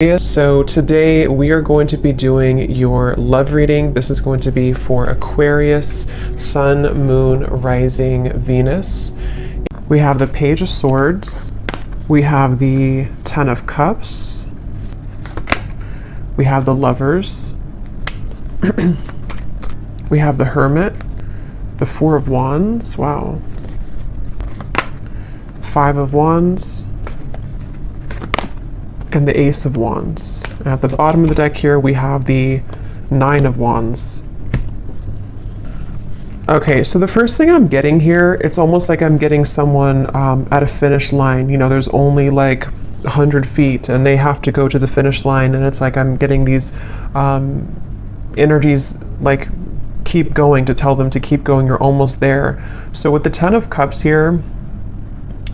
So today we are going to be doing your love reading. This is going to be for Aquarius, Sun, Moon, Rising, Venus. We have the Page of Swords. We have the Ten of Cups. We have the Lovers. We have the Hermit. The Four of Wands. Wow. Five of Wands. And the Ace of Wands. At the bottom of the deck here, we have the Nine of Wands. Okay, so the first thing I'm getting here, it's almost like I'm getting someone at a finish line. You know, there's only like 100 feet and they have to go to the finish line, and it's like I'm getting these energies like keep going, to tell them to keep going, you're almost there. So with the Ten of Cups here,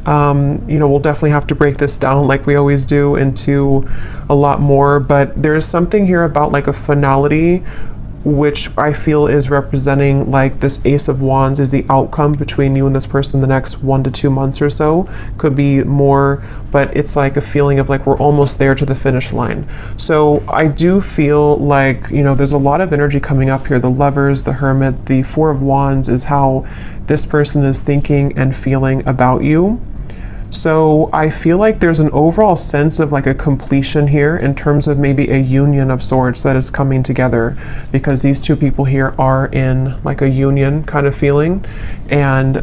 you know, we'll definitely have to break this down like we always do into a lot more, but there's something here about like a finality, which I feel is representing like this Ace of Wands is the outcome between you and this person the next 1 to 2 months or so. Could be more, but it's like a feeling of like we're almost there to the finish line. So I do feel like, you know, there's a lot of energy coming up here. The Lovers, the Hermit, the Four of Wands is how this person is thinking and feeling about you. So I feel like there's an overall sense of like a completion here in terms of maybe a union of sorts that is coming together, because these two people here are in like a union kind of feeling. And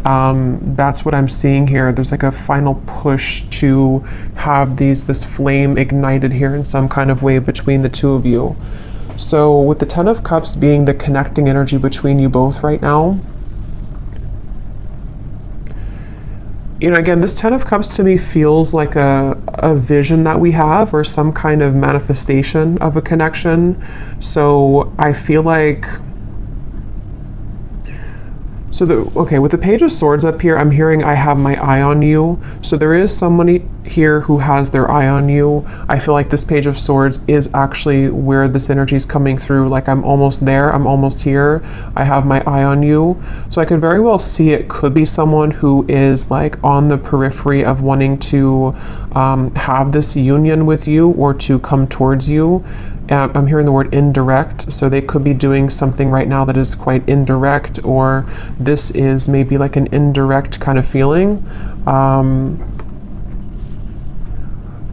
that's what I'm seeing here. There's like a final push to have this flame ignited here in some kind of way between the two of you. So with the Ten of Cups being the connecting energy between you both right now, you know, again, this Ten of Cups to me feels like a vision that we have, or some kind of manifestation of a connection. So I feel like, okay, with the Page of Swords up here, I'm hearing I have my eye on you. So there is somebody here who has their eye on you. I feel like this Page of Swords is actually where this energy is coming through. Like I'm almost there, I'm almost here, I have my eye on you. So I could very well see it could be someone who is like on the periphery of wanting to have this union with you or to come towards you. I'm hearing the word indirect, so they could be doing something right now that is quite indirect, or this is maybe like an indirect kind of feeling.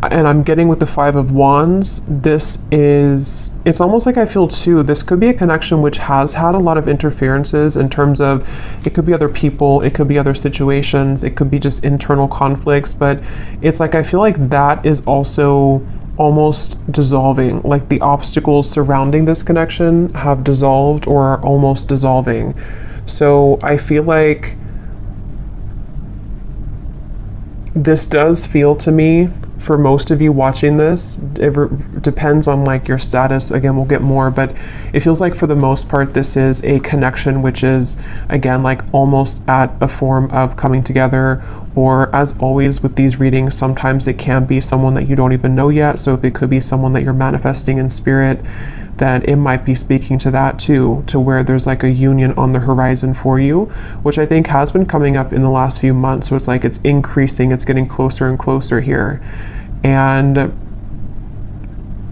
And I'm getting with the Five of Wands, it's almost like I feel too, this could be a connection which has had a lot of interferences in terms of, it could be other people, it could be other situations, it could be just internal conflicts, but it's like I feel like that is also almost dissolving. Like the obstacles surrounding this connection have dissolved or are almost dissolving. So I feel like this does feel to me, for most of you watching this, it depends on like your status. Again, we'll get more, but it feels like for the most part this is a connection which is, again, like almost at a form of coming together. Or as always with these readings, sometimes it can be someone that you don't even know yet. So if it could be someone that you're manifesting in spirit, then it might be speaking to that too, to where there's like a union on the horizon for you, which I think has been coming up in the last few months. So it's like it's increasing, it's getting closer and closer here. And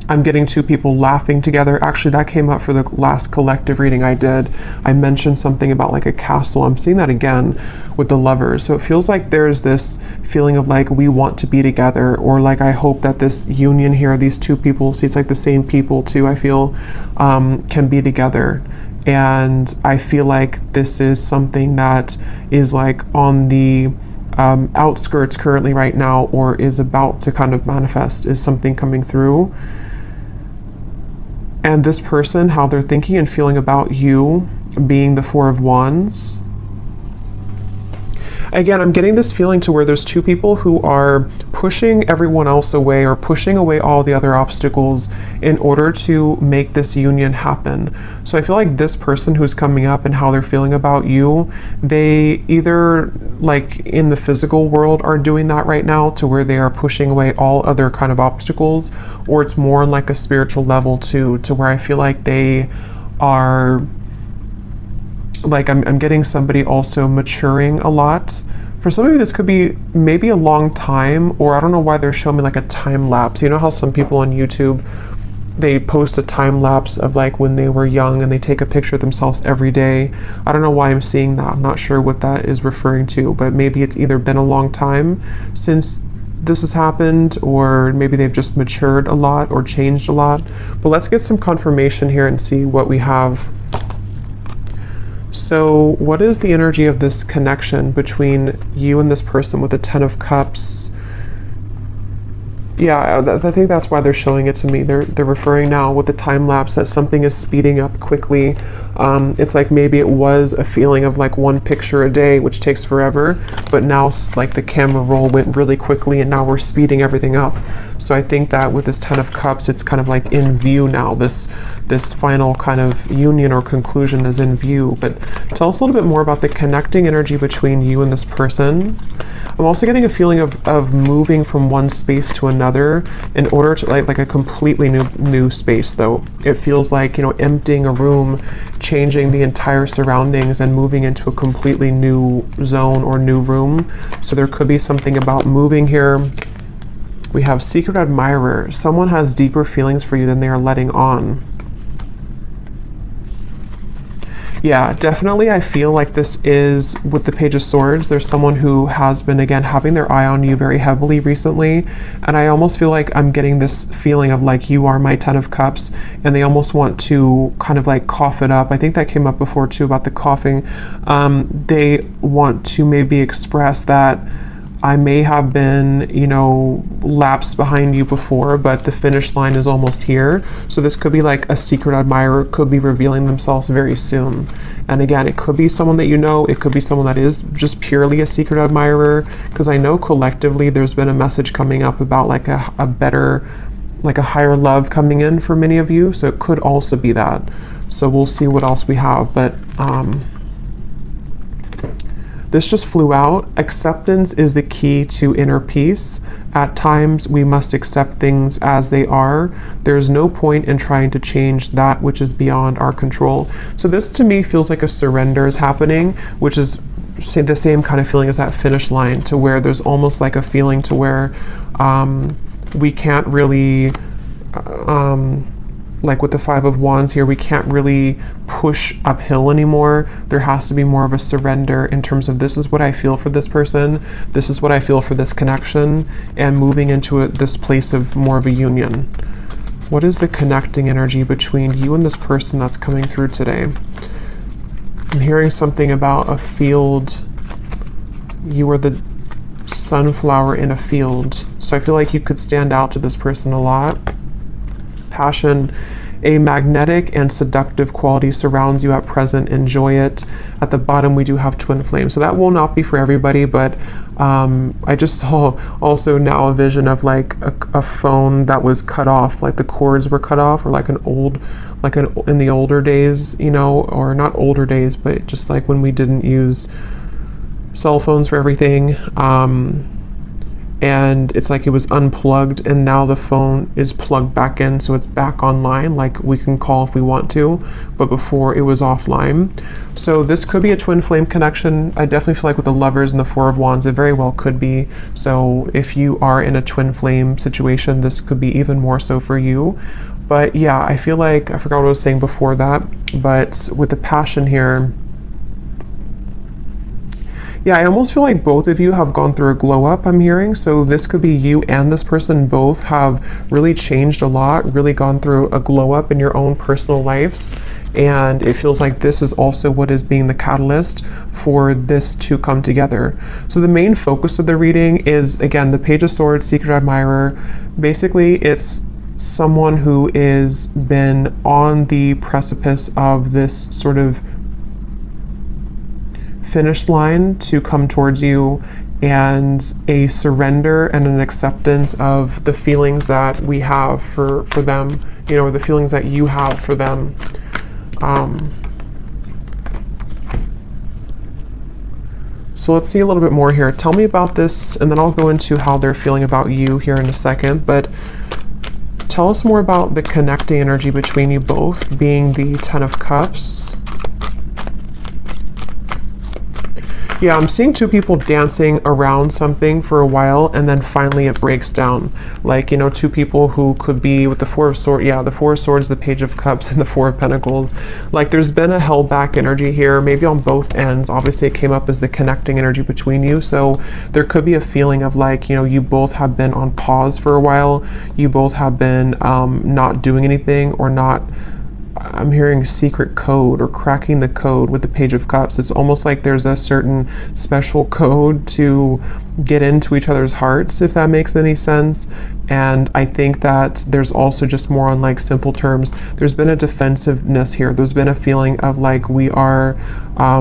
I'm getting two people laughing together. Actually, that came up for the last collective reading I did. I mentioned something about like a castle. I'm seeing that again with the Lovers. So it feels like there's this feeling of like we want to be together, or like I hope that this union here, these two people, see it's like the same people too, I feel, can be together. And I feel like this is something that is like on the outskirts currently right now, or is about to kind of manifest, is something coming through. And this person, how they're thinking and feeling about you, being the Four of Wands. Again, I'm getting this feeling to where there's two people who are pushing everyone else away, or pushing away all the other obstacles in order to make this union happen. So I feel like this person who's coming up and how they're feeling about you, they either like in the physical world are doing that right now, to where they are pushing away all other kind of obstacles, or it's more on like a spiritual level too, to where I feel like they are like, I'm getting somebody also maturing a lot For some of you, this could be maybe a long time, or I don't know why they're showing me like a time lapse. You know how some people on YouTube, they post a time lapse of like when they were young and they take a picture of themselves every day. I don't know why I'm seeing that. I'm not sure what that is referring to, but maybe it's either been a long time since this has happened, or maybe they've just matured a lot or changed a lot. But let's get some confirmation here and see what we have. So what is the energy of this connection between you and this person with the Ten of Cups? Yeah, I think that's why they're showing it to me. They're referring now with the time lapse that something is speeding up quickly. It's like maybe it was a feeling of like one picture a day, which takes forever, but now like the camera roll went really quickly and now we're speeding everything up. So I think that with this Ten of Cups, it's kind of like in view now. This final kind of union or conclusion is in view. But tell us a little bit more about the connecting energy between you and this person. I'm also getting a feeling of moving from one space to another in order to like a completely new space though. It feels like, you know, emptying a room, changing the entire surroundings and moving into a completely new zone or new room. So there could be something about moving here. We have Secret Admirer. Someone has deeper feelings for you than they are letting on. Yeah, definitely I feel like this is, with the Page of Swords, there's someone who has been, again, having their eye on you very heavily recently. And I almost feel like I'm getting this feeling of like, you are my Ten of Cups. And they almost want to kind of like cough it up. I think that came up before too about the coughing. They want to maybe express that I may have been, you know, lapsed behind you before, but the finish line is almost here. So this could be like a secret admirer, could be revealing themselves very soon. And again, it could be someone that you know, it could be someone that is just purely a secret admirer, because I know collectively there's been a message coming up about like a better, like a higher love coming in for many of you. So it could also be that. So we'll see what else we have. But this just flew out. Acceptance is the key to inner peace. At times, we must accept things as they are. There's no point in trying to change that which is beyond our control. So this to me feels like a surrender is happening, which is the same kind of feeling as that finish line, to where there's almost like a feeling to where we can't really like with the Five of Wands here, we can't really push uphill anymore. There has to be more of a surrender in terms of, this is what I feel for this person, this is what I feel for this connection, and moving into this place of more of a union. What is the connecting energy between you and this person that's coming through today? I'm hearing something about a field. You are the sunflower in a field. So I feel like you could stand out to this person a lot. Passion, a magnetic and seductive quality surrounds you at present. Enjoy it. At the bottom, we do have twin flame. So that will not be for everybody, but I just saw also now a vision of like a phone that was cut off, like the cords were cut off, or like in the older days, you know, or not older days, but just like when we didn't use cell phones for everything. And it's like it was unplugged and now the phone is plugged back in, so it's back online, like we can call if we want to, but before it was offline. So this could be a twin flame connection. I definitely feel like with the Lovers and the Four of Wands, it very well could be. So if you are in a twin flame situation, this could be even more so for you. But yeah, I feel like, I forgot what I was saying before that, but with the passion here, yeah, I almost feel like both of you have gone through a glow up, I'm hearing. So this could be you and this person both have really changed a lot, really gone through a glow up in your own personal lives. And it feels like this is also what is being the catalyst for this to come together. So the main focus of the reading is, again, the Page of Swords, Secret Admirer. Basically, it's someone who is been on the precipice of this sort of finish line to come towards you, and a surrender and an acceptance of the feelings that we have for them, you know, or the feelings that you have for them. So let's see a little bit more here. Tell me about this, and then I'll go into how they're feeling about you here in a second, but tell us more about the connecting energy between you both, being the Ten of Cups. Yeah, I'm seeing two people dancing around something for a while, and then finally it breaks down. Like, you know, two people who could be with the Four of Swords, yeah, the Four of Swords, the Page of Cups, and the Four of Pentacles. Like, there's been a held back energy here, maybe on both ends. Obviously, it came up as the connecting energy between you, so there could be a feeling of like, you know, you both have been on pause for a while. You both have been not doing anything, or not, I'm hearing secret code or cracking the code with the Page of Cups. It's almost like there's a certain special code to get into each other's hearts, if that makes any sense. And I think that there's also just more on like simple terms. There's been a defensiveness here. There's been a feeling of like we are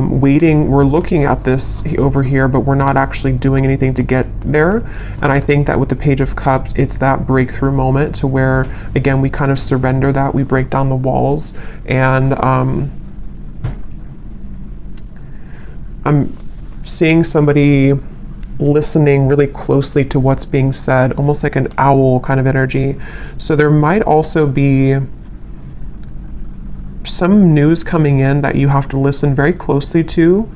waiting, we're looking at this over here, but we're not actually doing anything to get there. And I think that with the Page of Cups, it's that breakthrough moment to where, again, we kind of surrender that, we break down the walls. And I'm seeing somebody listening really closely to what's being said, almost like an owl kind of energy. So there might also be some news coming in that you have to listen very closely to.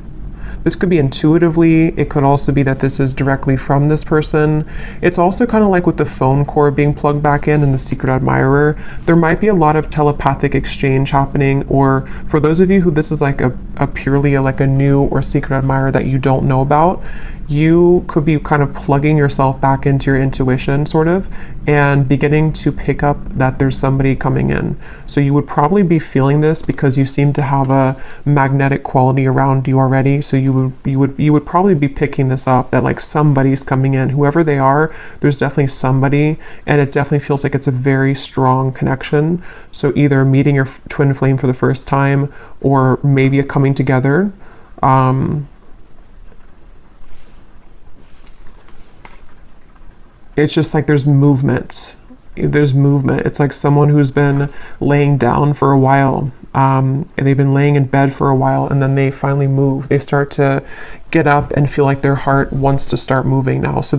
This could be intuitively. It could also be that this is directly from this person. It's also kind of like with the phone cord being plugged back in and the secret admirer. There might be a lot of telepathic exchange happening, or for those of you who this is like a purely like a new or secret admirer that you don't know about, you could be kind of plugging yourself back into your intuition, sort of, and beginning to pick up that there's somebody coming in. So you would probably be feeling this because you seem to have a magnetic quality around you already. So you would probably be picking this up, that like somebody's coming in, whoever they are. There's definitely somebody, and it definitely feels like it's a very strong connection. So either meeting your twin flame for the first time, or maybe a coming together. It's just like there's movement. There's movement. It's like someone who's been laying down for a while, and they've been laying in bed for a while, and then they finally move. They start to get up and feel like their heart wants to start moving now. So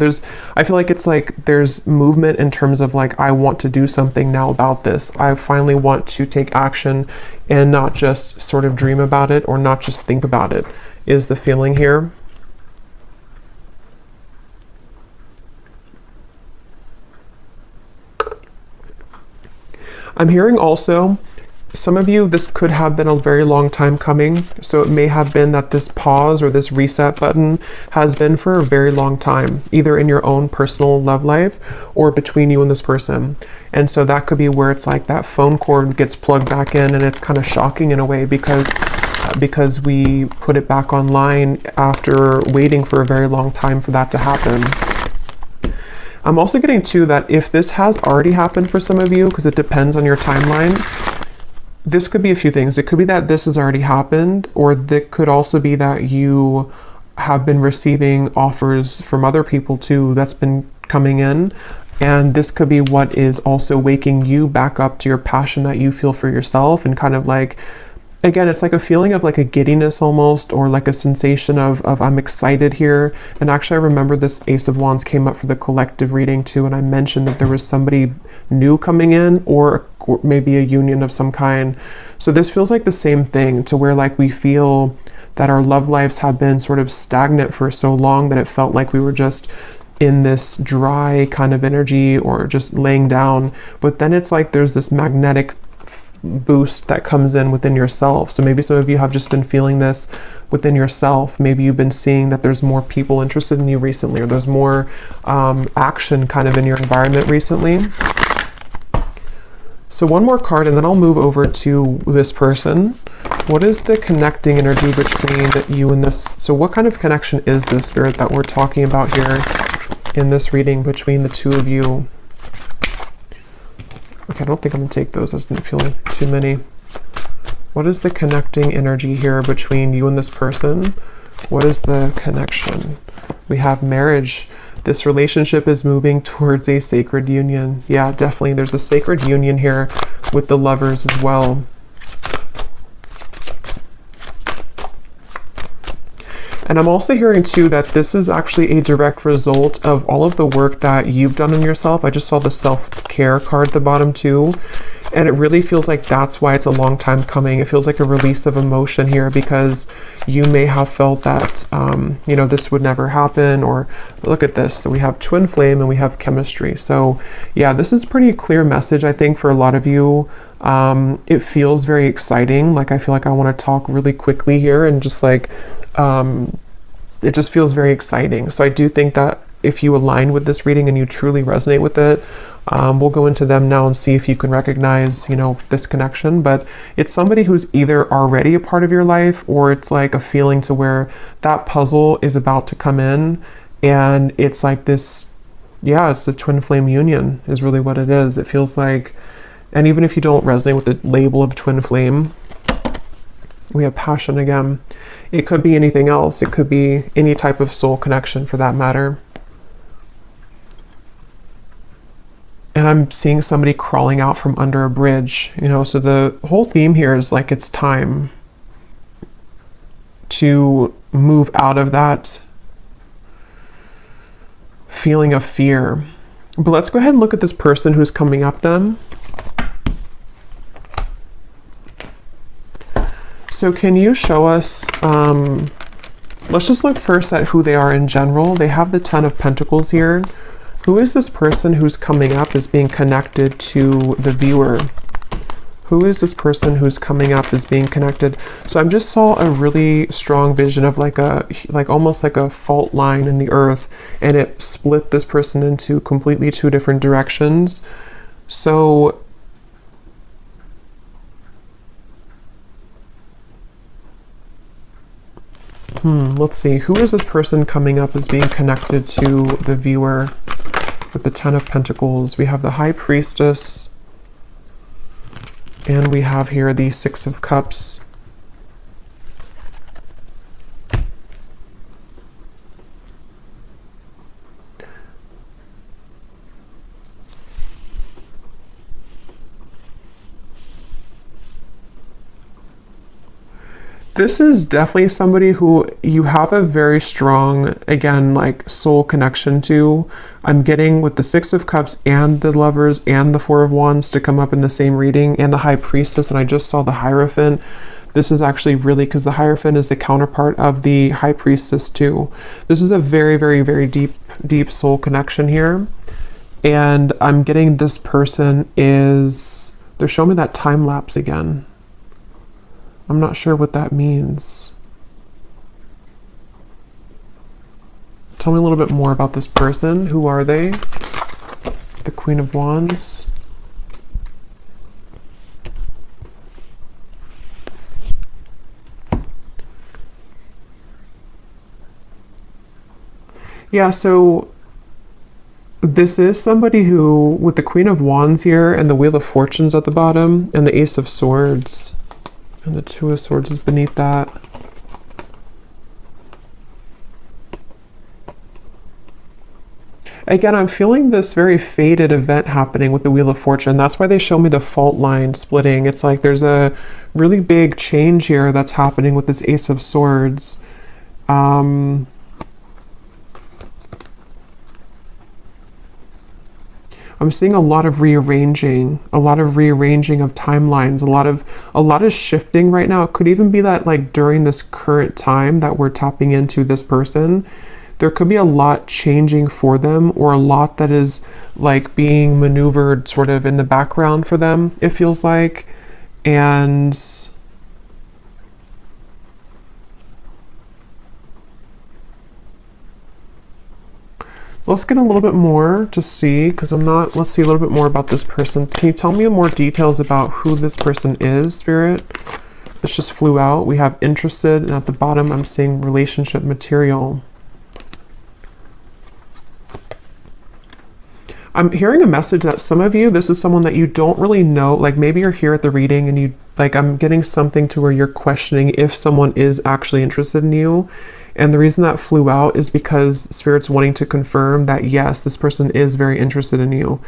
I feel like it's like there's movement in terms of like, I want to do something now about this. I finally want to take action and not just sort of dream about it, or not just think about it, is the feeling here. I'm hearing also, some of you, this could have been a very long time coming. So it may have been that this pause or this reset button has been for a very long time, either in your own personal love life or between you and this person. And so that could be where it's like that phone cord gets plugged back in, and it's kind of shocking in a way because we put it back online after waiting for a very long time for that to happen. I'm also getting too that if this has already happened for some of you, because it depends on your timeline, this could be a few things. It could be that this has already happened, or it could also be that you have been receiving offers from other people too that's been coming in. And this could be what is also waking you back up to your passion that you feel for yourself, and kind of like, again, it's like a feeling of like a giddiness almost, or like a sensation of I'm excited here. And actually, I remember this Ace of Wands came up for the collective reading too, and I mentioned that there was somebody new coming in, or maybe a union of some kind. So this feels like the same thing, to where like we feel that our love lives have been sort of stagnant for so long that it felt like we were just in this dry kind of energy, or just laying down. But then it's like there's this magnetic boost that comes in within yourself. So maybe some of you have just been feeling this within yourself. Maybe you've been seeing that there's more people interested in you recently, or there's more action kind of in your environment recently. So one more card, and then I'll move over to this person. What is the connecting energy between you and this? So what kind of connection is this, Spirit, that we're talking about here in this reading between the two of you? Okay, I don't think I'm gonna take those. I didn't feel too many. What is the connecting energy here between you and this person? What is the connection? We have marriage. This relationship is moving towards a sacred union. Yeah, definitely. There's a sacred union here with the lovers as well. And I'm also hearing too that this is actually a direct result of all of the work that you've done on yourself. I just saw the self-care card at the bottom too. And it really feels like that's why it's a long time coming. It feels like a release of emotion here, because you may have felt that, you know, this would never happen, or look at this. So we have twin flame and we have chemistry. So yeah, this is a pretty clear message, I think, for a lot of you. It feels very exciting. Like, I feel like I want to talk really quickly here and just like, it just feels very exciting. So I do think that if you align with this reading and you truly resonate with it, we'll go into them now and see if you can recognize, you know, this connection. But it's somebody who's either already a part of your life, or it's like a feeling to where that puzzle is about to come in, and it's like this, yeah, it's a twin flame union is really what it is. It feels like, and even if you don't resonate with the label of twin flame, we have passion again. It could be anything else. It could be any type of soul connection for that matter. And I'm seeing somebody crawling out from under a bridge, you know, so the whole theme here is like, it's time to move out of that feeling of fear. But let's go ahead and look at this person who's coming up then. So can you show us, let's just look first at who they are in general. They have the 10 of Pentacles here. Who is this person who's coming up as being connected to the viewer? Who is this person who's coming up as being connected? So I just saw a really strong vision of like almost like a fault line in the earth, and it split this person into completely two different directions. So let's see. Who is this person coming up as being connected to the viewer with the 10 of Pentacles? We have the High Priestess, and we have here the 6 of Cups. This is definitely somebody who you have a very strong, again, like soul connection to. I'm getting with the 6 of Cups and the Lovers and the 4 of Wands to come up in the same reading, and the High Priestess, and I just saw the Hierophant. This is actually really, because the Hierophant is the counterpart of the High Priestess too. This is a very, very, very deep soul connection here. And I'm getting this person is, they're showing me that time lapse again. I'm not sure what that means. Tell me a little bit more about this person. Who are they? The Queen of Wands. Yeah, so this is somebody who, with the Queen of Wands here and the Wheel of Fortunes at the bottom and the Ace of Swords, and the 2 of Swords is beneath that. Again, I'm feeling this very fated event happening with the Wheel of Fortune. That's why they show me the fault line splitting. It's like there's a really big change here that's happening with this Ace of Swords. I'm seeing a lot of rearranging of timelines, a lot of shifting right now. It could even be that like during this current time that we're tapping into this person, there could be a lot changing for them, or a lot that is like being maneuvered sort of in the background for them, it feels like. And let's get a little bit more to see, because let's see a little bit more about this person. Can you tell me more details about who this person is, Spirit? This just flew out. We have interested, and at the bottom I'm seeing relationship material. I'm hearing a message that some of you, this is someone that you don't really know, like maybe you're here at the reading and you, like, I'm getting something to where you're questioning if someone is actually interested in you. And the reason that flew out is because Spirit's wanting to confirm that yes, this person is very interested in you.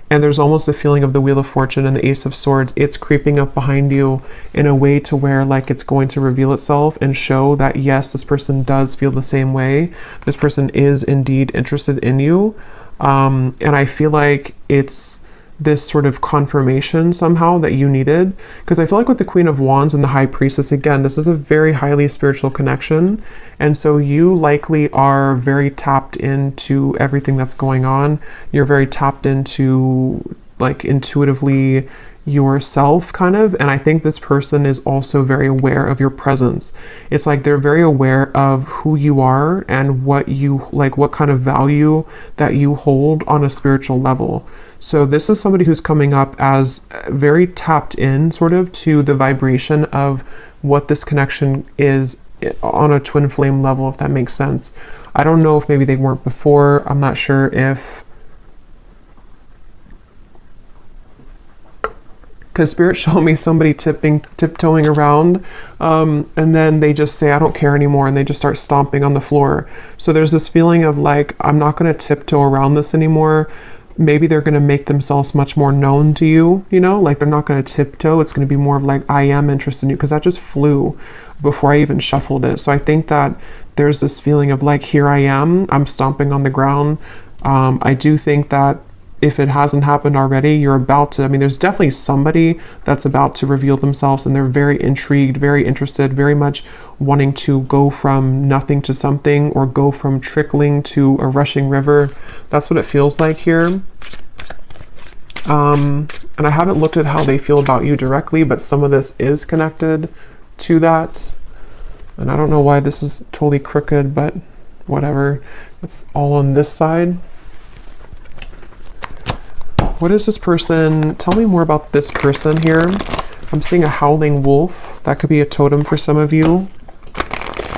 And there's almost a feeling of the Wheel of Fortune and the Ace of Swords. It's creeping up behind you in a way to where like it's going to reveal itself and show that yes, this person does feel the same way. This person is indeed interested in you. And I feel like it's this sort of confirmation somehow that you needed. Because I feel like with the Queen of Wands and the High Priestess, again, this is a very highly spiritual connection. And so you likely are very tapped into everything that's going on. You're very tapped into, like, intuitively yourself, kind of. And I think this person is also very aware of your presence. It's like they're very aware of who you are and what you like, what kind of value that you hold on a spiritual level. So this is somebody who's coming up as very tapped in sort of to the vibration of what this connection is on a twin flame level, if that makes sense. I don't know if maybe they weren't before. I'm not sure if, because Spirit showed me somebody tiptoeing around, and then they just say, I don't care anymore, and they just start stomping on the floor. So there's this feeling of like, I'm not going to tiptoe around this anymore. Maybe they're going to make themselves much more known to you, you know, like they're not going to tiptoe. It's going to be more of like, I am interested in you, because that just flew before I even shuffled it. So I think that there's this feeling of like, here I am, I'm stomping on the ground. I do think that if it hasn't happened already, you're about to, I mean, there's definitely somebody that's about to reveal themselves, and they're very intrigued, very interested, very much wanting to go from nothing to something, or go from trickling to a rushing river. That's what it feels like here. And I haven't looked at how they feel about you directly, but some of this is connected to that. And I don't know why this is totally crooked, but whatever. It's all on this side. What is this person? Tell me more about this person here. I'm seeing a howling wolf. That could be a totem for some of you.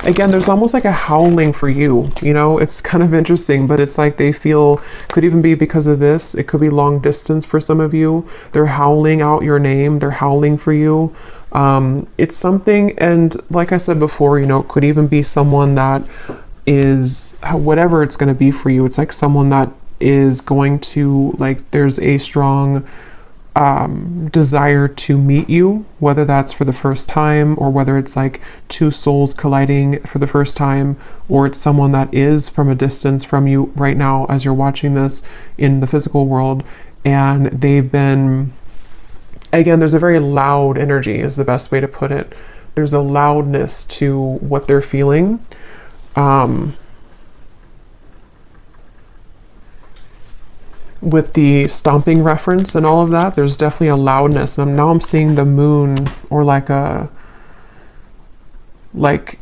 Again, there's almost like a howling for you, you know, it's kind of interesting, but it's like they feel, could even be because of this. It could be long distance for some of you. They're howling out your name. They're howling for you. It's something, and like I said before, you know, it could even be someone that is, whatever it's going to be for you. It's like someone that is going to, like, there's a strong desire to meet you, whether that's for the first time, or whether it's like two souls colliding for the first time, or it's someone that is from a distance from you right now as you're watching this in the physical world, and they've been, again, there's a very loud energy is the best way to put it. There's a loudness to what they're feeling. With the stomping reference and all of that, there's definitely a loudness. And now I'm seeing the moon, or like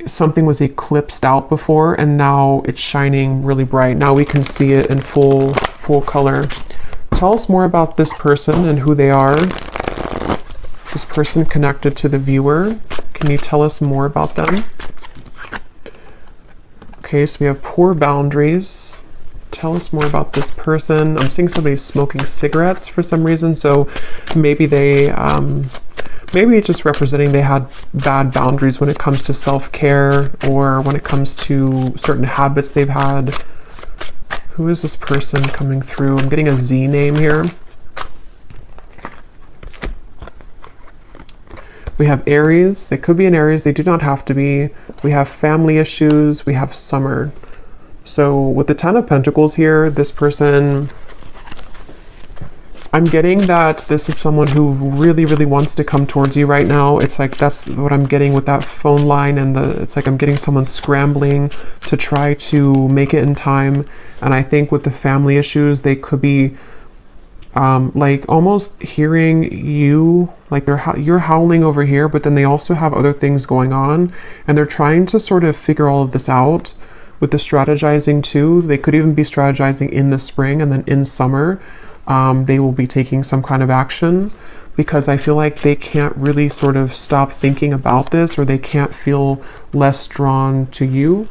something was eclipsed out before, and now it's shining really bright. Now we can see it in full color. Tell us more about this person and who they are. This person connected to the viewer. Can you tell us more about them? Okay, so we have poor boundaries. Tell us more about this person. I'm seeing somebody smoking cigarettes for some reason, so maybe they, maybe it's just representing they had bad boundaries when it comes to self-care, or when it comes to certain habits they've had. Who is this person coming through? I'm getting a Z name here. We have Aries. They could be an Aries. They do not have to be. We have family issues. We have summer. So with the Ten of Pentacles here, this person, I'm getting that this is someone who really, really wants to come towards you right now. It's like, that's what I'm getting with that phone line, and it's like I'm getting someone scrambling to try to make it in time. And I think with the family issues, they could be like almost hearing you, like you're howling over here, but then they also have other things going on, and they're trying to sort of figure all of this out. With the strategizing too, they could even be strategizing in the spring, and then in summer, they will be taking some kind of action, because I feel like they can't really sort of stop thinking about this, or they can't feel less drawn to you.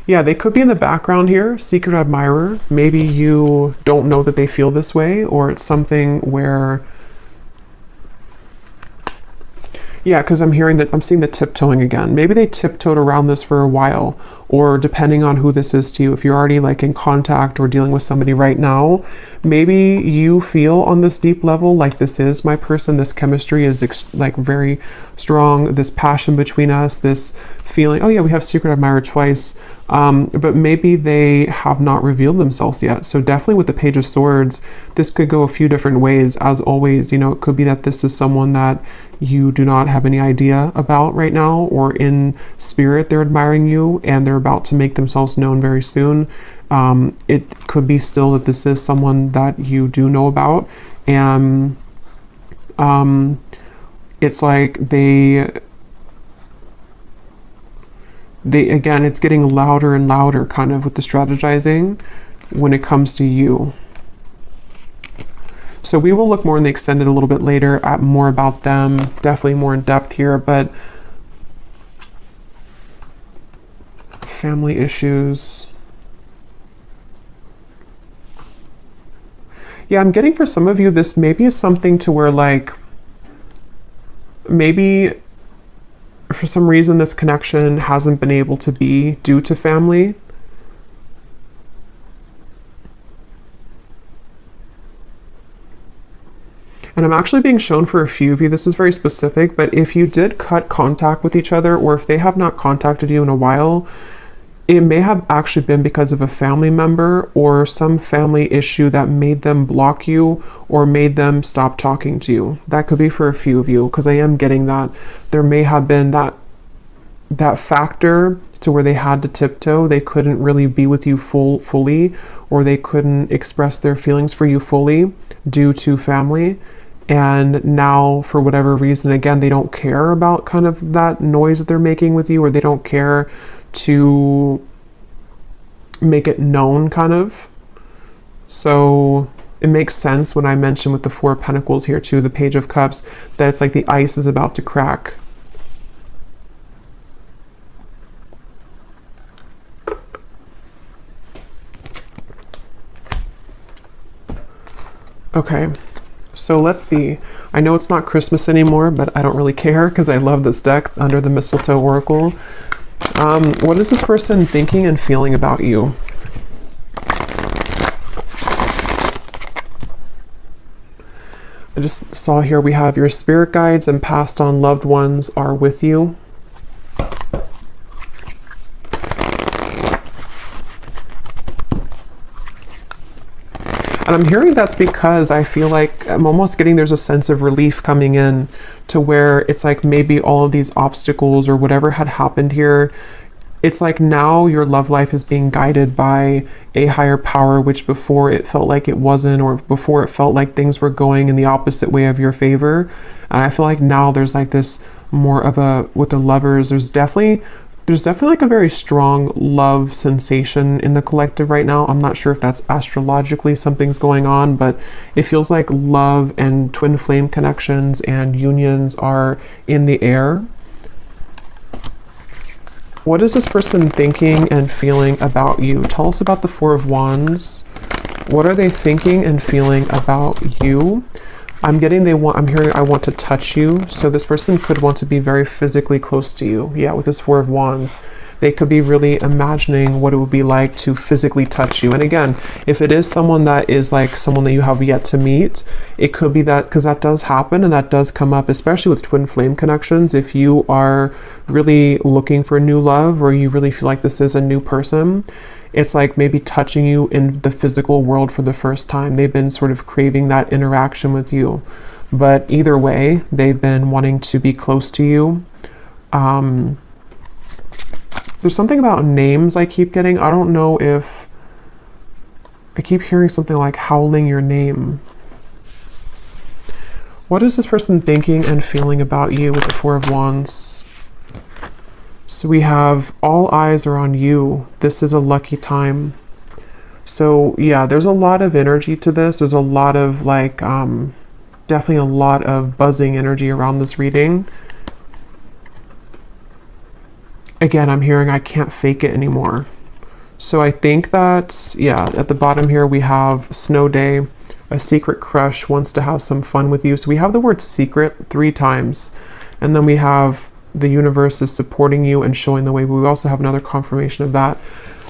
Yeah, they could be in the background here, secret admirer. Maybe you don't know that they feel this way, or it's something where, yeah, because I'm hearing that, I'm seeing the tiptoeing again. Maybe they tiptoed around this for a while, or depending on who this is to you, if you're already like in contact or dealing with somebody right now, maybe you feel on this deep level like this is my person, this chemistry is like very strong, this passion between us, this feeling. Oh yeah, we have secret admirer twice. But maybe they have not revealed themselves yet. So definitely with the Page of Swords, this could go a few different ways. As always, you know, it could be that this is someone that you do not have any idea about right now, or in spirit they're admiring you and they're about to make themselves known very soon. It could be still that this is someone that you do know about, and it's like they again, it's getting louder and louder kind of with the strategizing when it comes to you. So we will look more in the extended a little bit later at more about them, definitely more in depth here, but family issues. Yeah, I'm getting for some of you, this maybe is something to where like, maybe for some reason this connection hasn't been able to be due to family. And I'm actually being shown for a few of you, this is very specific, but if you did cut contact with each other, or if they have not contacted you in a while, it may have actually been because of a family member or some family issue that made them block you or made them stop talking to you. That could be for a few of you, because I am getting that there may have been that factor to where they had to tiptoe. They couldn't really be with you fully, or they couldn't express their feelings for you fully due to family. And now, for whatever reason, again, they don't care about kind of that noise that they're making with you, or they don't care to make it known kind of. So it makes sense when I mention with the Four of Pentacles here too, the Page of Cups, that it's like the ice is about to crack. Okay, so let's see. I know it's not Christmas anymore, but I don't really care because I love this deck under the Mistletoe Oracle. What is this person thinking and feeling about you? I just saw here we have your spirit guides and passed on loved ones are with you. And I'm hearing that's because I feel like I'm almost getting there's a sense of relief coming in to where it's like maybe all of these obstacles or whatever had happened here, it's like now your love life is being guided by a higher power, which before it felt like it wasn't, or before it felt like things were going in the opposite way of your favor. And I feel like now there's like this more of a, with the lovers, there's definitely like a very strong love sensation in the collective right now. I'm not sure if that's astrologically something's going on, but it feels like love and twin flame connections and unions are in the air. What is this person thinking and feeling about you? Tell us about the Four of Wands. What are they thinking and feeling about you? I'm hearing I want to touch you. So this person could want to be very physically close to you. Yeah, with this Four of Wands. They could be really imagining what it would be like to physically touch you. And again, if it is someone that is like someone that you have yet to meet, it could be that, because that does happen and that does come up, especially with twin flame connections. If you are really looking for new love, or you really feel like this is a new person, it's like maybe touching you in the physical world for the first time. They've been sort of craving that interaction with you. But either way, they've been wanting to be close to you. There's something about names I keep getting. I don't know if I keep hearing something like howling your name. What is this person thinking and feeling about you with the Four of Wands? So we have all eyes are on you. This is a lucky time. So yeah, there's a lot of energy to this. There's a lot of like, definitely a lot of buzzing energy around this reading. Again, I'm hearing I can't fake it anymore. So I think that, yeah, at the bottom here we have snow day, a secret crush wants to have some fun with you. So we have the word secret 3 times. And then we have the universe is supporting you and showing the way. But we also have another confirmation of that.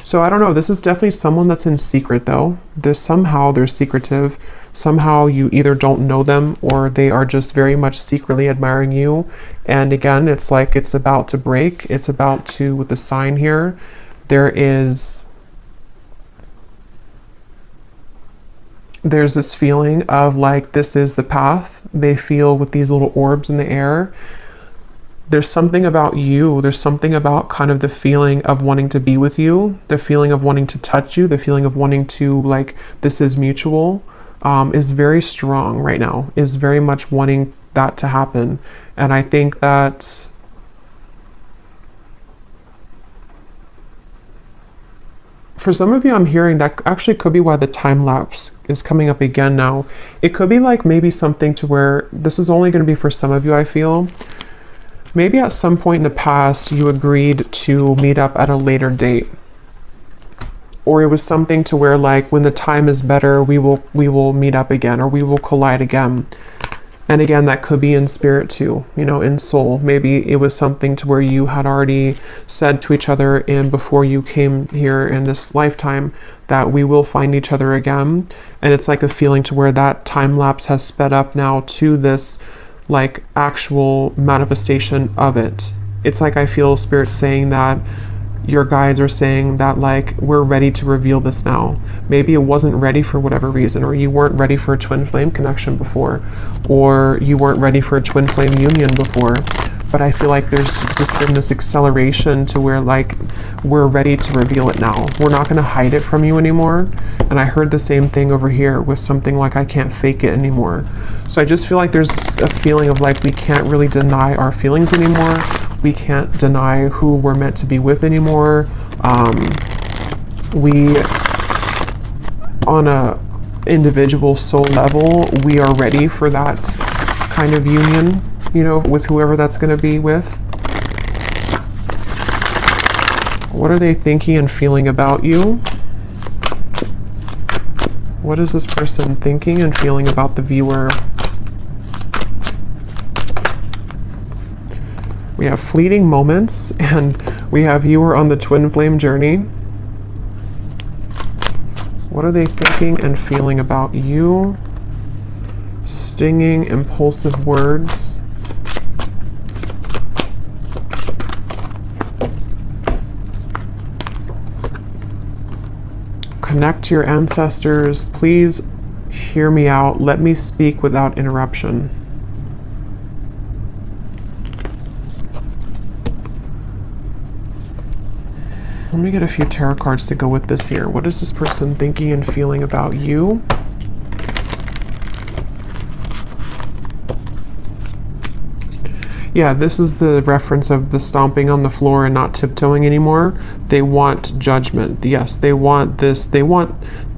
So I don't know, this is definitely someone that's in secret though. They're secretive. Somehow you either don't know them or they are just very much secretly admiring you. And again, it's like it's about to break. It's about to, with the sign here, there's this feeling of like, this is the path. They feel with these little orbs in the air. There's something about you. There's something about kind of the feeling of wanting to be with you, the feeling of wanting to touch you, the feeling of wanting to, like, this is mutual, is very strong right now, is very much wanting that to happen. And I think that for some of you, I'm hearing that actually could be why the time lapse is coming up again now. It could be like maybe something to where this is only going to be for some of you, I feel. Maybe at some point in the past, you agreed to meet up at a later date. Or it was something to where, like, when the time is better, we will meet up again, or we will collide again. And again, that could be in spirit too, you know, in soul. Maybe it was something to where you had already said to each other and before you came here in this lifetime that we will find each other again. And it's like a feeling to where that time lapse has sped up now to this like actual manifestation of it. It's like I feel spirit saying that your guides are saying that, like, we're ready to reveal this now. Maybe it wasn't ready for whatever reason, or you weren't ready for a twin flame connection before, or you weren't ready for a twin flame union before. But I feel like there's just been this acceleration to where, like, we're ready to reveal it now. We're not going to hide it from you anymore. And I heard the same thing over here with something like, I can't fake it anymore. So I just feel like there's a feeling of like, we can't really deny our feelings anymore. We can't deny who we're meant to be with anymore. We, on a individual soul level, we are ready for that kind of union, you know, with whoever that's going to be with. What are they thinking and feeling about you? What is this person thinking and feeling about the viewer? We have fleeting moments, and we have you are on the twin flame journey. What are they thinking and feeling about you? Stinging, impulsive words. Connect to your ancestors. Please hear me out. Let me speak without interruption. Let me get a few tarot cards to go with this here. What is this person thinking and feeling about you? Yeah, this is the reference of the stomping on the floor and not tiptoeing anymore. They want judgment. Yes, they want this. They want,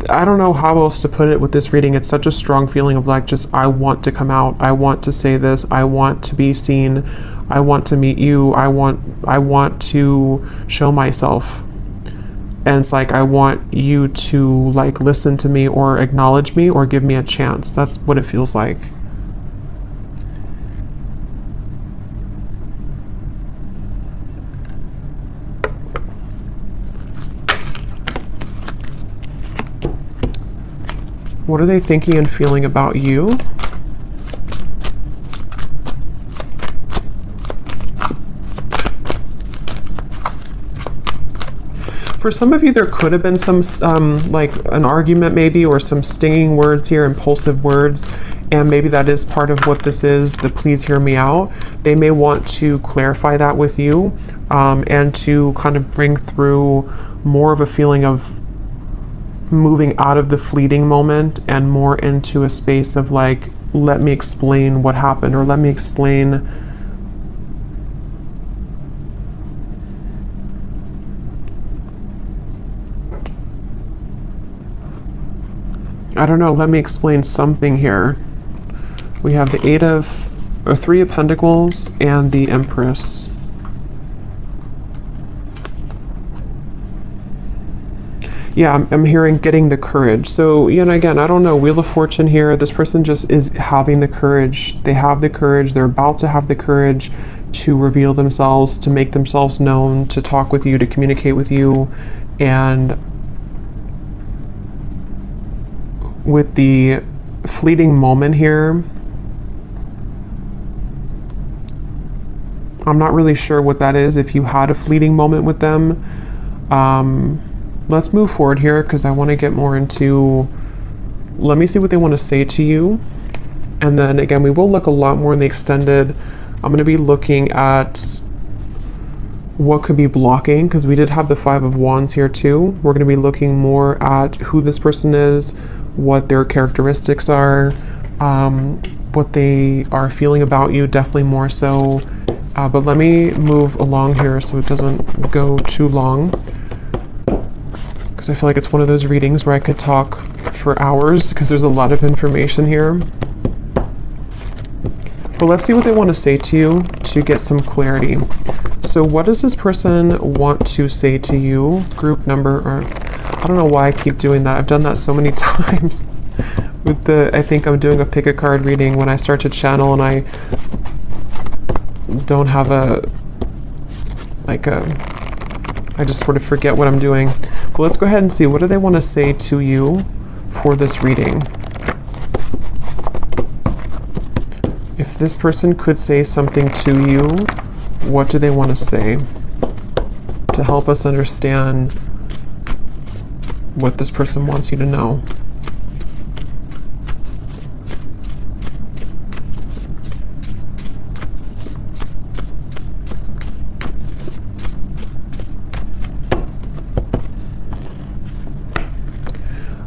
I don't know how else to put it with this reading. It's such a strong feeling of like, just, I want to come out. I want to say this. I want to be seen. I want to meet you. I want to show myself. And it's like, I want you to like listen to me or acknowledge me or give me a chance. That's what it feels like. What are they thinking and feeling about you? For some of you, there could have been some, like an argument maybe, or some stinging words here, impulsive words, and maybe that is part of what this is, the please hear me out. They may want to clarify that with you, and to kind of bring through more of a feeling of moving out of the fleeting moment and more into a space of like, let me explain what happened, or let me explain I don't know, let me explain something here. We have the Three of Pentacles and the Empress. Yeah, I'm hearing getting the courage. So, you know, again, I don't know, Wheel of Fortune here. This person just is having the courage. They have the courage. They're about to have the courage to reveal themselves, to make themselves known, to talk with you, to communicate with you. And with the fleeting moment here, I'm not really sure what that is. If you had a fleeting moment with them, Let's move forward here because I want to get more into, let me see what they want to say to you. And then again, we will look a lot more in the extended. I'm going to be looking at what could be blocking, because we did have the Five of Wands here too. We're going to be looking more at who this person is, what their characteristics are, what they are feeling about you, definitely more so. But let me move along here so it doesn't go too long, because I feel like it's one of those readings where I could talk for hours because there's a lot of information here. But let's see what they want to say to you to get some clarity. So what does this person want to say to you? Group number, or I don't know why I keep doing that. I've done that so many times. With the, I think I'm doing a pick a card reading when I start to channel and I don't have I just sort of forget what I'm doing. But let's go ahead and see, what do they want to say to you for this reading? If this person could say something to you, what do they want to say to help us understand what this person wants you to know?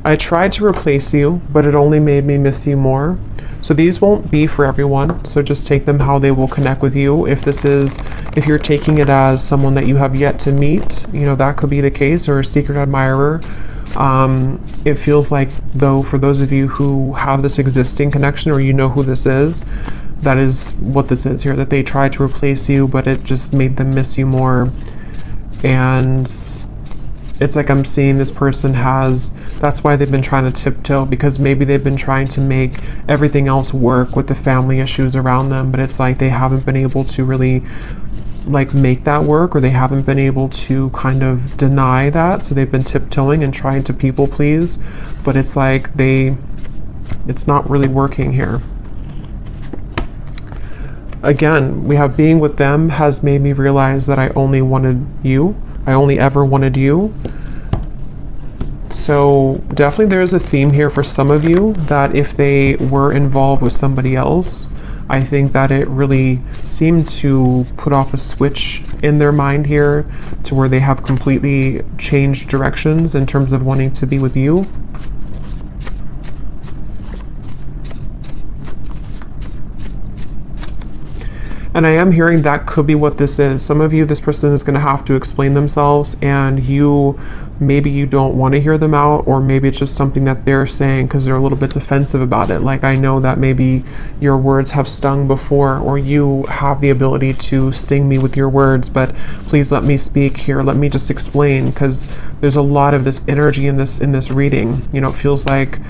I tried to replace you, but it only made me miss you more. So these won't be for everyone, so just take them how they will connect with you. If you're taking it as someone that you have yet to meet, you know, that could be the case, or a secret admirer. It feels like, though, for those of you who have this existing connection, or you know who this is, that is what this is here, that they tried to replace you, but it just made them miss you more. And it's like I'm seeing this person that's why they've been trying to tiptoe, because maybe they've been trying to make everything else work with the family issues around them, but it's like they haven't been able to really make that work, or they haven't been able to kind of deny that. So they've been tiptoeing and trying to people please, but it's like it's not really working here. Again, we have being with them has made me realize that I only wanted you. I only ever wanted you. So definitely there is a theme here for some of you that if they were involved with somebody else, I think that it really seemed to put off a switch in their mind here to where they have completely changed directions in terms of wanting to be with you. And I am hearing that could be what this is. Some of you, this person is going to have to explain themselves, and maybe you don't want to hear them out, or maybe it's just something that they're saying because they're a little bit defensive about it. Like, I know that maybe your words have stung before, or you have the ability to sting me with your words, but please let me speak here. Let me just explain, because there's a lot of this energy in this reading. You know, it feels like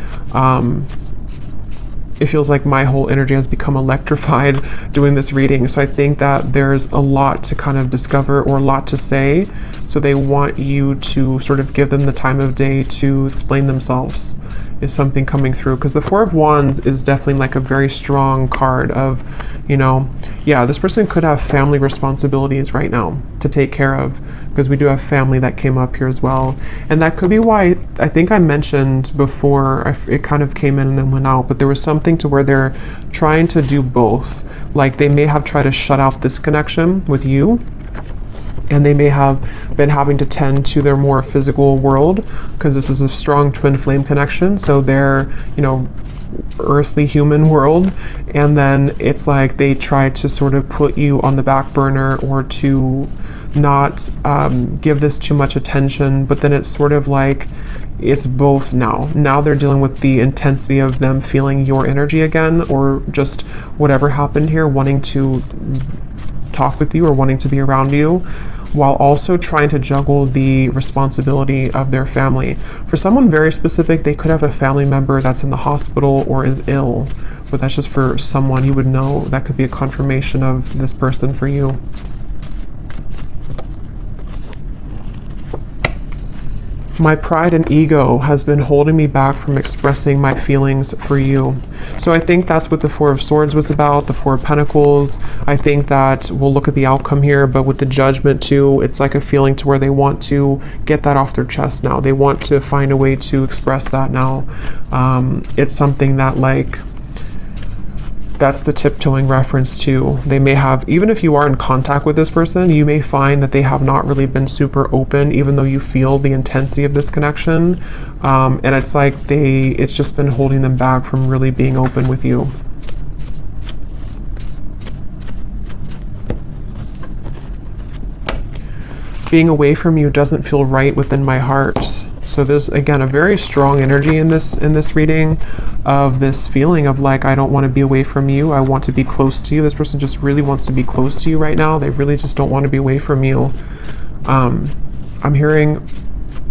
my whole energy has become electrified doing this reading. So I think that there's a lot to kind of discover, or a lot to say. So they want you to sort of give them the time of day to explain themselves, is something coming through. Because the Four of Wands is definitely like a very strong card of, you know, yeah, this person could have family responsibilities right now to take care of, because we do have family that came up here as well. And that could be why, I think I mentioned before, it kind of came in and then went out, but there was something to where they're trying to do both. Like, they may have tried to shut out this connection with you, and they may have been having to tend to their more physical world, because this is a strong twin flame connection. So they're, you know, earthly human world, and then it's like they try to sort of put you on the back burner, or to not give this too much attention. But then it's sort of like it's both now they're dealing with the intensity of them feeling your energy again, or just whatever happened here, wanting to talk with you or wanting to be around you, while also trying to juggle the responsibility of their family. For someone very specific, they could have a family member that's in the hospital or is ill, but that's just for someone you would know. That could be a confirmation of this person for you. My pride and ego has been holding me back from expressing my feelings for you. So I think that's what the Four of Swords was about, the Four of Pentacles. I think that we'll look at the outcome here, but with the Judgment too, it's like a feeling to where they want to get that off their chest now. They want to find a way to express that now. It's something that, like, that's the tiptoeing reference too. They may have, even if you are in contact with this person, you may find that they have not really been super open, even though you feel the intensity of this connection. And it's like it's just been holding them back from really being open with you. Being away from you doesn't feel right within my heart. So there's, again, a very strong energy in this reading of this feeling of like, I don't want to be away from you. I want to be close to you. This person just really wants to be close to you right now. They really just don't want to be away from you. I'm hearing,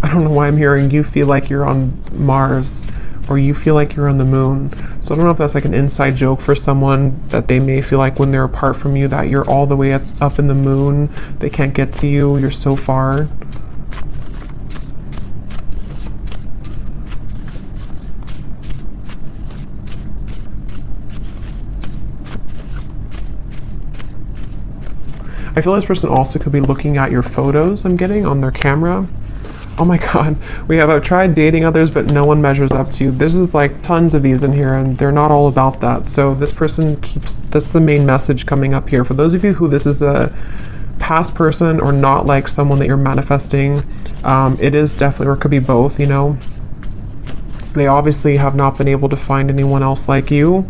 I don't know why I'm hearing you feel like you're on Mars, or you feel like you're on the moon. So I don't know if that's like an inside joke for someone, that they may feel like when they're apart from you that you're all the way up in the moon. They can't get to you. You're so far. I feel this person also could be looking at your photos I'm getting on their camera. Oh my God, I've tried dating others, but no one measures up to you. This is like tons of these in here, and they're not all about that. So this person that's the main message coming up here. For those of you who this is a past person or not like someone that you're manifesting, it is definitely, or it could be both, you know. They obviously have not been able to find anyone else like you.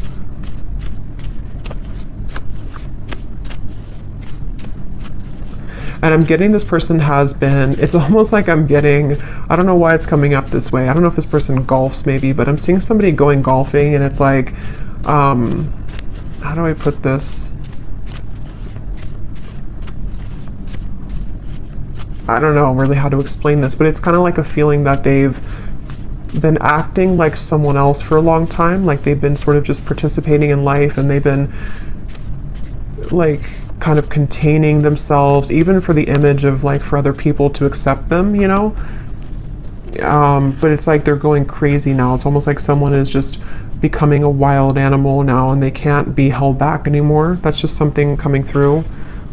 And I'm getting this person has been, it's almost like I'm getting, I don't know why it's coming up this way. I don't know if this person golfs maybe, but I'm seeing somebody going golfing, and it's like, how do I put this? I don't know really how to explain this, but it's kind of like a feeling that they've been acting like someone else for a long time. Like they've been sort of just participating in life, and they've been like kind of containing themselves, even for the image of like for other people to accept them, you know. But it's like they're going crazy now. It's almost like someone is just becoming a wild animal now, and they can't be held back anymore. That's just something coming through.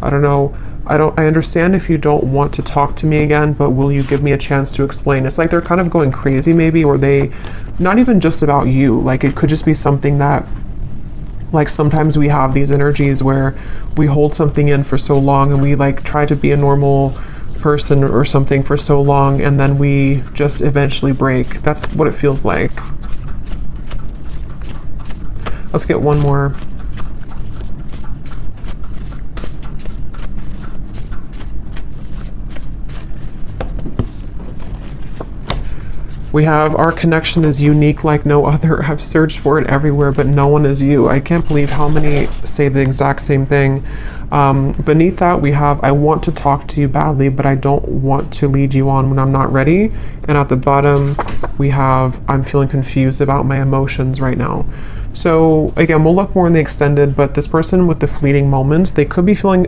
I don't know. I understand if you don't want to talk to me again, but will you give me a chance to explain? It's like they're kind of going crazy maybe, or they, not even just about you, like it could just be something that, like sometimes we have these energies where we hold something in for so long, and we like try to be a normal person or something for so long, and then we just eventually break. That's what it feels like. Let's get one more. We have, our connection is unique like no other. I've searched for it everywhere, but no one is you. I can't believe how many say the exact same thing. Beneath that, we have, I want to talk to you badly, but I don't want to lead you on when I'm not ready. And at the bottom, we have, I'm feeling confused about my emotions right now. So again, we'll look more in the extended, but this person with the fleeting moments, they could be feeling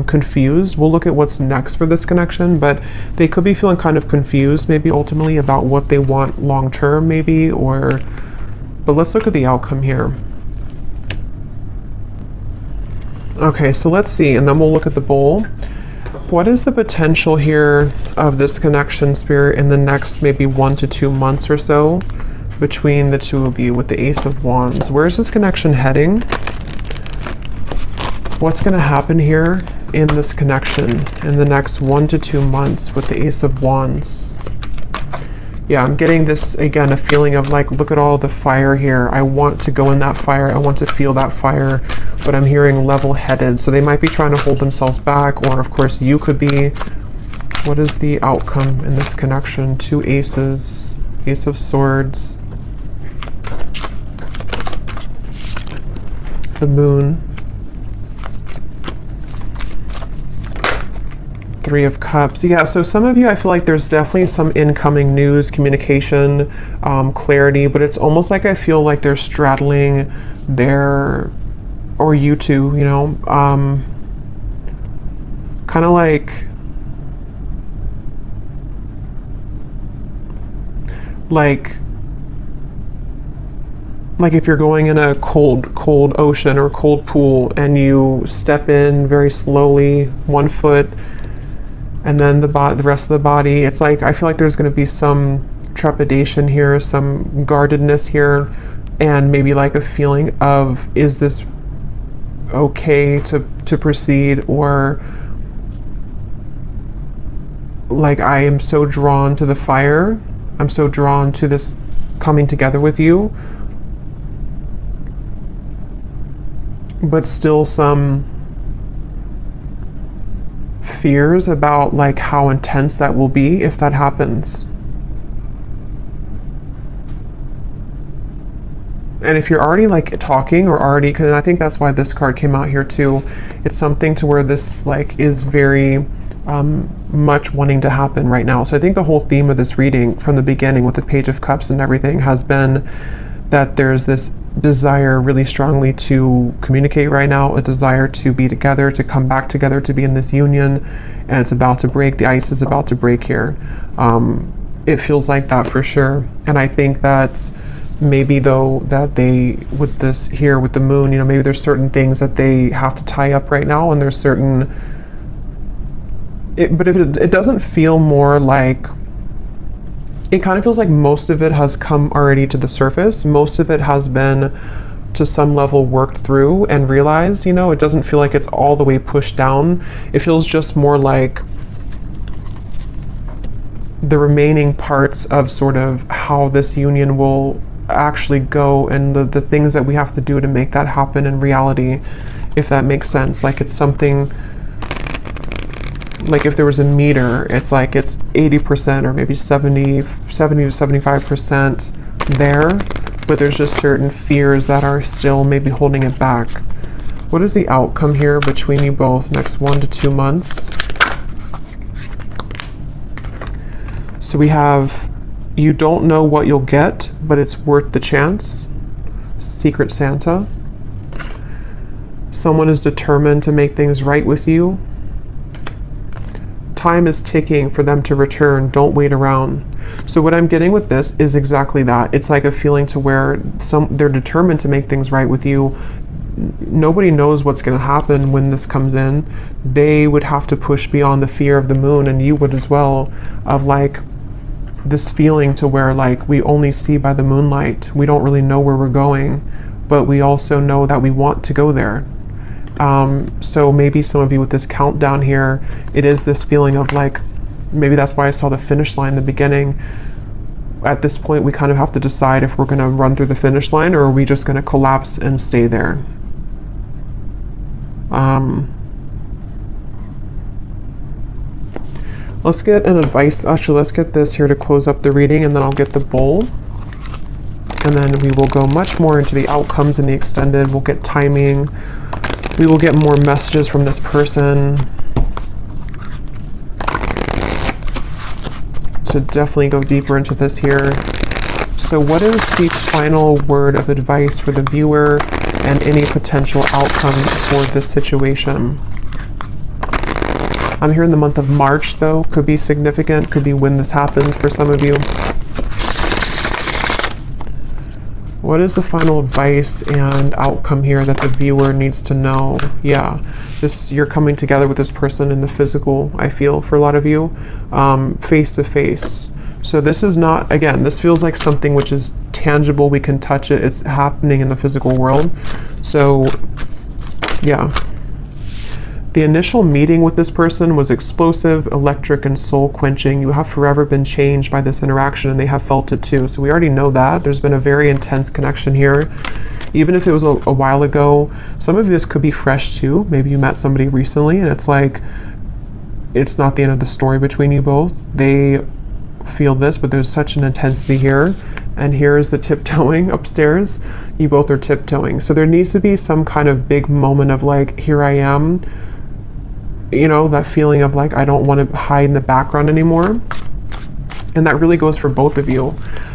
confused. We'll look at what's next for this connection, but they could be feeling kind of confused, maybe ultimately about what they want long-term maybe, or, but let's look at the outcome here. Okay, so let's see, and then we'll look at the bowl. What is the potential here of this connection, Spirit, in the next maybe 1 to 2 months or so? Between the two of you with the Ace of Wands. Where's this connection heading? What's going to happen here in this connection in the next 1 to 2 months with the Ace of Wands? Yeah, I'm getting this, again, a feeling of like, look at all the fire here. I want to go in that fire. I want to feel that fire, but I'm hearing level-headed. So they might be trying to hold themselves back, or of course you could be. What is the outcome in this connection? 2 aces, Ace of Swords, the Moon, 3 of Cups. Yeah, so some of you, I feel like there's definitely some incoming news, communication, clarity, but it's almost like I feel like they're straddling their, or you two, you know, kind of like, like if you're going in a cold ocean or cold pool and you step in very slowly, 1 foot, and then the rest of the body, it's like I feel like there's going to be some trepidation here, some guardedness here, and maybe like a feeling of, is this okay to proceed, or like I am so drawn to the fire, I'm so drawn to this coming together with you, but still some fears about like how intense that will be if that happens. And if you're already like talking or already, because I think that's why this card came out here too, it's something to where this like is very much wanting to happen right now. So I think the whole theme of this reading from the beginning with the Page of Cups and everything has been that there's this desire really strongly to communicate right now, a desire to be together, to come back together, to be in this union, and it's about to break. The ice is about to break here. It feels like that for sure. And I think that maybe though that they, with this here with the moon, you know, maybe there's certain things that they have to tie up right now, and there's certain, but if it doesn't feel more like, it kind of feels like most of it has come already to the surface. Most of it has been to some level worked through and realized, you know, it doesn't feel like it's all the way pushed down. It feels just more like the remaining parts of sort of how this union will actually go, and the things that we have to do to make that happen in reality, if that makes sense. Like it's something, like if there was a meter, it's like it's 80% or maybe 70 to 75% there, but there's just certain fears that are still maybe holding it back. What is the outcome here between you both next 1 to 2 months? So we have, you don't know what you'll get, but it's worth the chance. Secret Santa. Someone is determined to make things right with you. Time is ticking for them to return. Don't wait around. So what I'm getting with this is exactly that. It's like a feeling to where they're determined to make things right with you. Nobody knows what's going to happen when this comes in. They would have to push beyond the fear of the moon, and you would as well, of like this feeling to where like we only see by the moonlight. We don't really know where we're going, but we also know that we want to go there. So maybe some of you with this countdown here, it is this feeling of like, maybe that's why I saw the finish line in the beginning. At this point, we kind of have to decide if we're going to run through the finish line, or are we just going to collapse and stay there. Let's get an advice. Actually, let's get this here to close up the reading, and then I'll get the bowl. And then we will go much more into the outcomes in the extended. We'll get timing. We will get more messages from this person. So definitely go deeper into this here. So what is the final word of advice for the viewer and any potential outcome for this situation? I'm here in the month of March though. Could be significant, could be when this happens for some of you. What is the final advice and outcome here that the viewer needs to know? Yeah, you're coming together with this person in the physical, I feel, for a lot of you, face to face. So this is not, again, this feels like something which is tangible, we can touch it, it's happening in the physical world. So, yeah. The initial meeting with this person was explosive, electric, and soul-quenching. You have forever been changed by this interaction, and they have felt it too. So we already know that. There's been a very intense connection here. Even if it was a while ago, some of this could be fresh too. Maybe you met somebody recently, and it's like, it's not the end of the story between you both. They feel this, but there's such an intensity here. And here's the tiptoeing upstairs. You both are tiptoeing. So there needs to be some kind of big moment of like, here I am. You know, that feeling of like, I don't want to hide in the background anymore. And that really goes for both of you.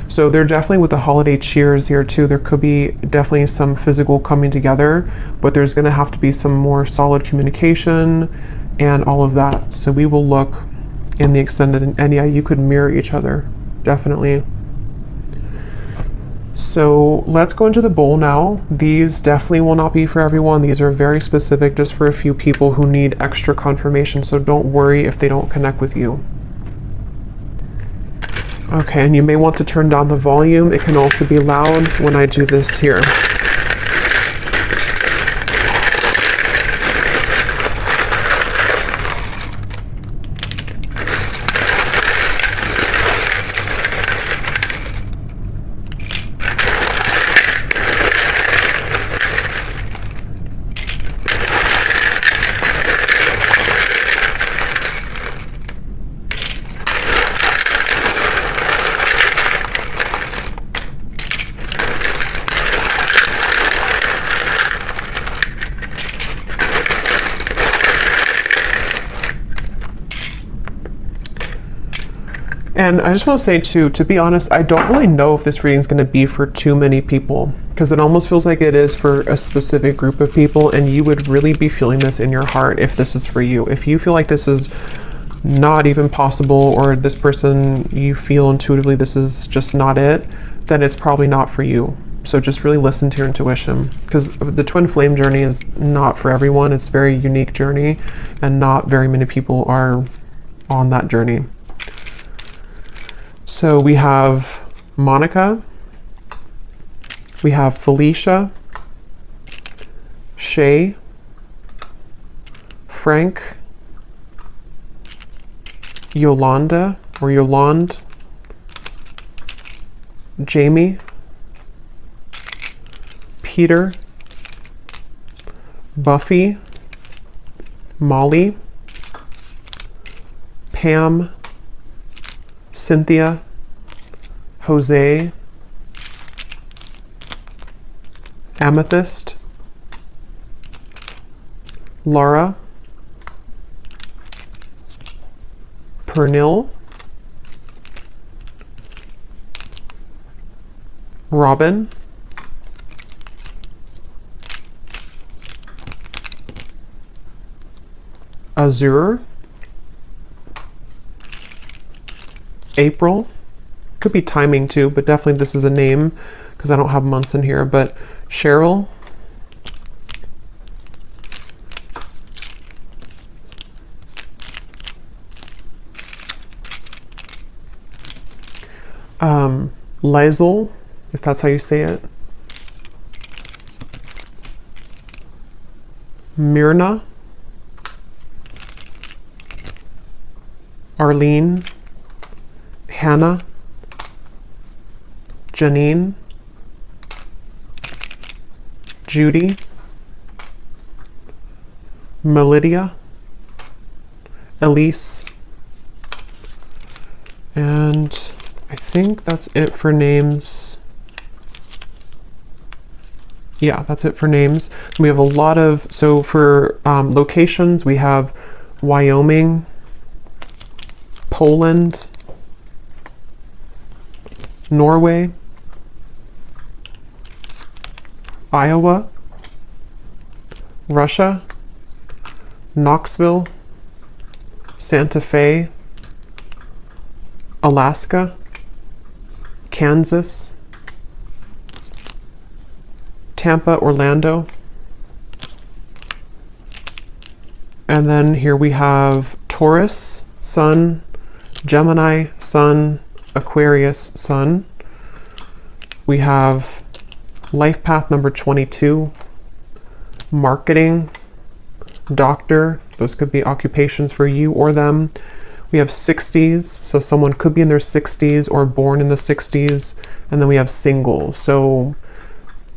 So they're definitely with the holiday cheers here too. There could be definitely some physical coming together, but there's going to have to be some more solid communication and all of that. So we will look in the extended, and yeah, you could mirror each other, definitely. So let's go into the bowl now. These definitely will not be for everyone. These are very specific just for a few people who need extra confirmation, so don't worry if they don't connect with you. Okay, and you may want to turn down the volume. It can also be loud when I do this here. And I just want to say too, to be honest, I don't really know if this reading is going to be for too many people, because it almost feels like it is for a specific group of people, and you would really be feeling this in your heart if this is for you. If you feel like this is not even possible, or this person, you feel intuitively this is just not it, then it's probably not for you. So just really listen to your intuition, because the twin flame journey is not for everyone. It's a very unique journey, and not very many people are on that journey. So we have Monica, we have Felicia, Shay, Frank, Yolanda or Yolande, Jamie, Peter, Buffy, Molly, Pam, Cynthia, Jose, Amethyst, Laura, Pernil, Robin, Azure, April, could be timing too, but definitely this is a name because I don't have months in here, but Cheryl, Lizel, if that's how you say it, Myrna, Arlene, Hannah, Janine, Judy, Melidia, Elise, and I think that's it for names. Yeah, that's it for names. We have a lot of, so for locations, we have Wyoming, Poland, Norway, Iowa, Russia, Knoxville, Santa Fe, Alaska, Kansas, Tampa, Orlando, and then here we have Taurus, Sun, Gemini, Sun, Aquarius, Sun. We have life path number 22, marketing, doctor, those could be occupations for you or them. We have 60s, so someone could be in their 60s or born in the 60s. And then we have single, so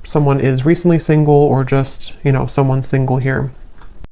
someone is recently single or just, you know, someone single here.